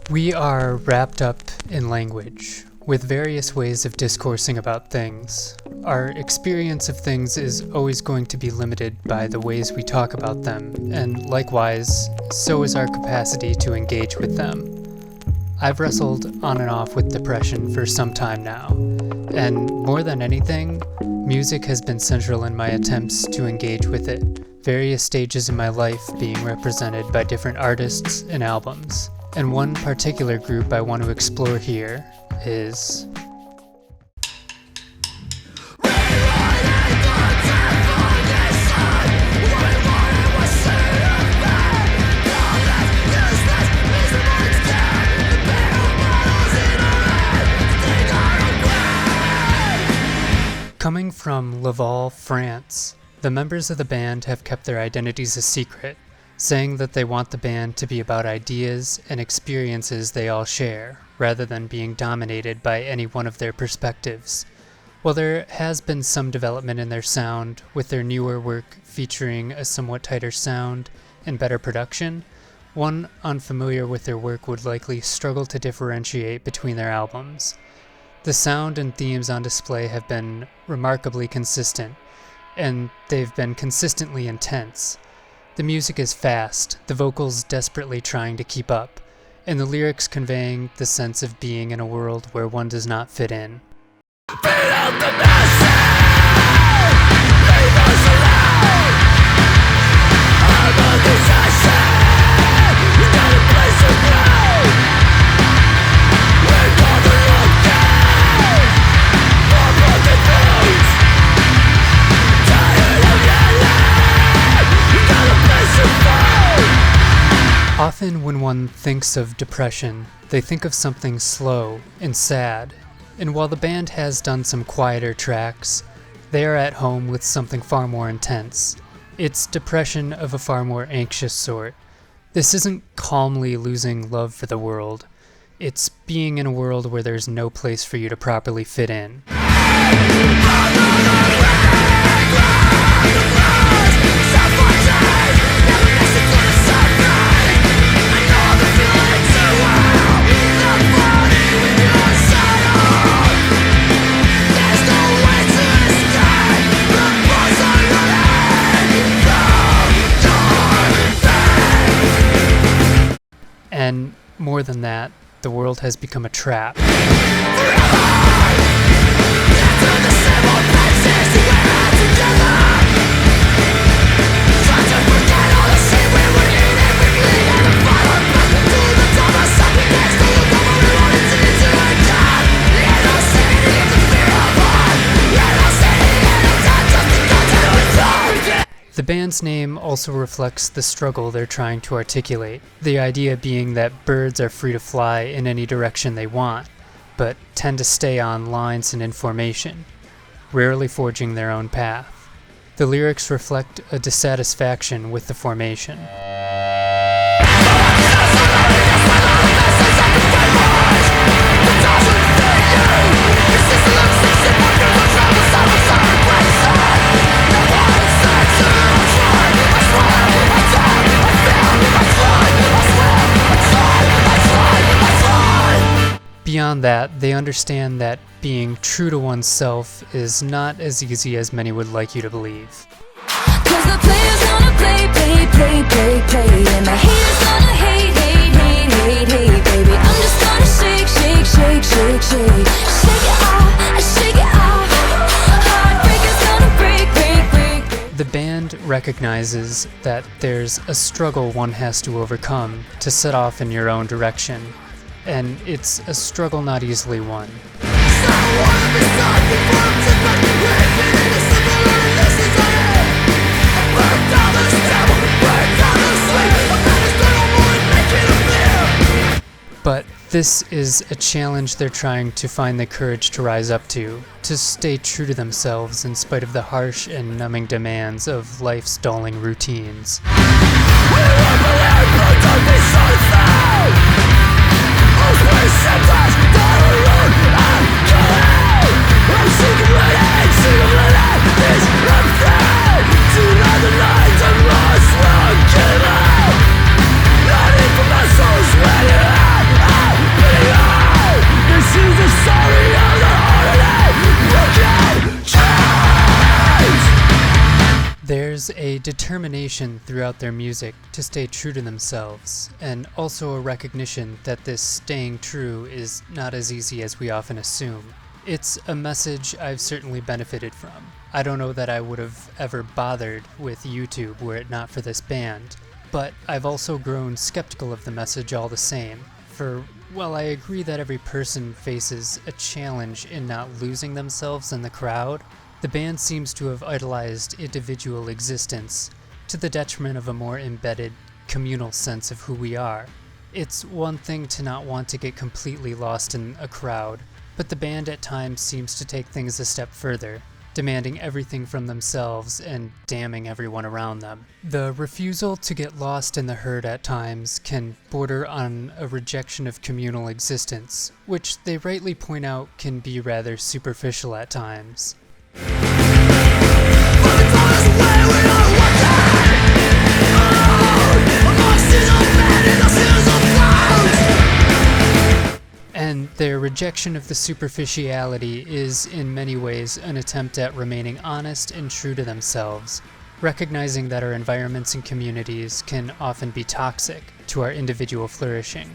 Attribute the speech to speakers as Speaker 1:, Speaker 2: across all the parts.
Speaker 1: We are wrapped up in language, with various ways of discoursing about things. Our experience of things is always going to be limited by the ways we talk about them, and likewise, so is our capacity to engage with them. I've wrestled on and off with depression for some time now, and more than anything, music has been central in my attempts to engage with it, various stages in my life being represented by different artists and albums. And one particular group I want to explore here is coming from Laval, France. The members of the band have kept their identities a secret, saying that they want the band to be about ideas and experiences they all share, rather than being dominated by any one of their perspectives. While there has been some development in their sound, with their newer work featuring a somewhat tighter sound and better production, one unfamiliar with their work would likely struggle to differentiate between their albums. The sound and themes on display have been remarkably consistent, and they've been consistently intense. The music is fast, the vocals desperately trying to keep up, and the lyrics conveying the sense of being in a world where one does not fit in. Often when one thinks of depression, they think of something slow and sad, and while the band has done some quieter tracks, they are at home with something far more intense. It's depression of a far more anxious sort. This isn't calmly losing love for the world, it's being in a world where there's no place for you to properly fit in. And more than that, the world has become a trap. The band's name also reflects the struggle they're trying to articulate, the idea being that birds are free to fly in any direction they want, but tend to stay on lines and in formation, rarely forging their own path. The lyrics reflect a dissatisfaction with the formation. Beyond that, they understand that being true to oneself is not as easy as many would like you to believe. 'Cause the players gonna play, and the haters gonna hate, baby. I'm just gonna shake it off. Heartbreakers gonna break. The band recognizes that there's a struggle one has to overcome to set off in your own direction. And it's a struggle not easily won. But this is a challenge they're trying to find the courage to rise up to stay true to themselves in spite of the harsh and numbing demands of life's dulling routines. I'm There's a determination throughout their music to stay true to themselves, and also a recognition that this staying true is not as easy as we often assume. It's a message I've certainly benefited from. I don't know that I would have ever bothered with YouTube were it not for this band, but I've also grown skeptical of the message all the same. For while I agree that every person faces a challenge in not losing themselves in the crowd, the band seems to have idolized individual existence to the detriment of a more embedded, communal sense of who we are. It's one thing to not want to get completely lost in a crowd, but the band at times seems to take things a step further, demanding everything from themselves and damning everyone around them. The refusal to get lost in the herd at times can border on a rejection of communal existence, which they rightly point out can be rather superficial at times. And their rejection of the superficiality is in many ways an attempt at remaining honest and true to themselves, recognizing that our environments and communities can often be toxic to our individual flourishing.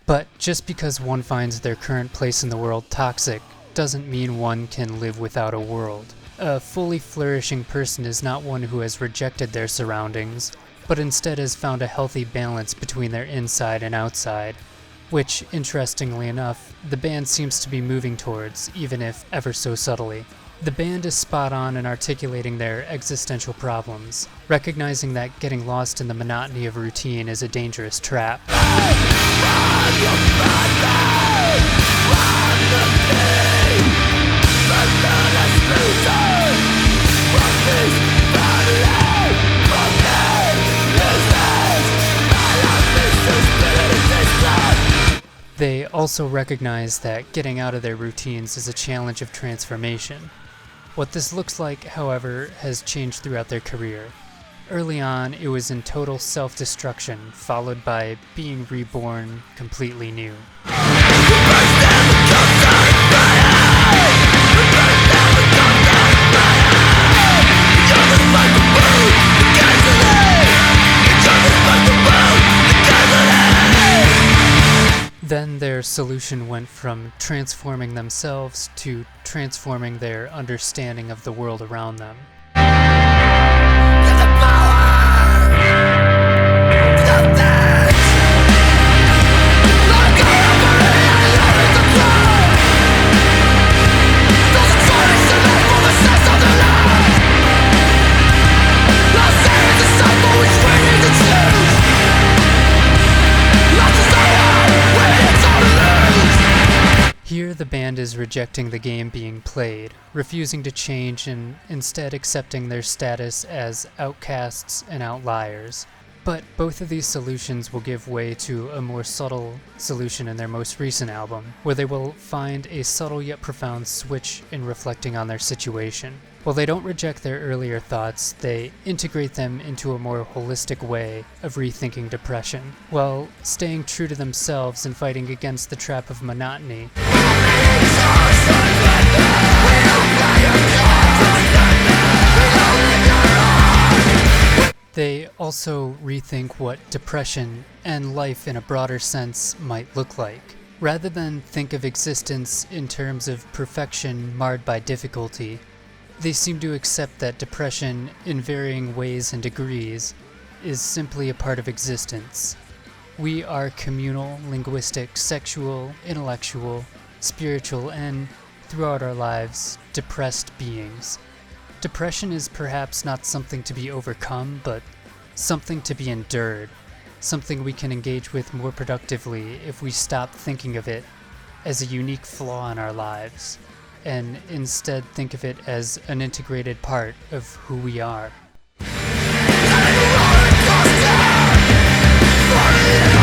Speaker 1: But just because one finds their current place in the world toxic doesn't mean one can live without a world. A fully flourishing person is not one who has rejected their surroundings, but instead has found a healthy balance between their inside and outside, which, interestingly enough, the band seems to be moving towards, even if ever so subtly. The band is spot on in articulating their existential problems, recognizing that getting lost in the monotony of routine is a dangerous trap. They also recognize that getting out of their routines is a challenge of transformation. What this looks like, however, has changed throughout their career. Early on, it was in total self-destruction, followed by being reborn completely new. Then their solution went from transforming themselves to transforming their understanding of the world around them. Here, the band is rejecting the game being played, refusing to change and instead accepting their status as outcasts and outliers. But both of these solutions will give way to a more subtle solution in their most recent album, where they will find a subtle yet profound switch in reflecting on their situation. While they don't reject their earlier thoughts, they integrate them into a more holistic way of rethinking depression, while staying true to themselves and fighting against the trap of monotony. They also rethink what depression and life in a broader sense might look like. Rather than think of existence in terms of perfection marred by difficulty, they seem to accept that depression, in varying ways and degrees, is simply a part of existence. We are communal, linguistic, sexual, intellectual, spiritual, and, throughout our lives, depressed beings. Depression is perhaps not something to be overcome, but something to be endured, something we can engage with more productively if we stop thinking of it as a unique flaw in our lives, and instead think of it as an integrated part of who we are.
Speaker 2: For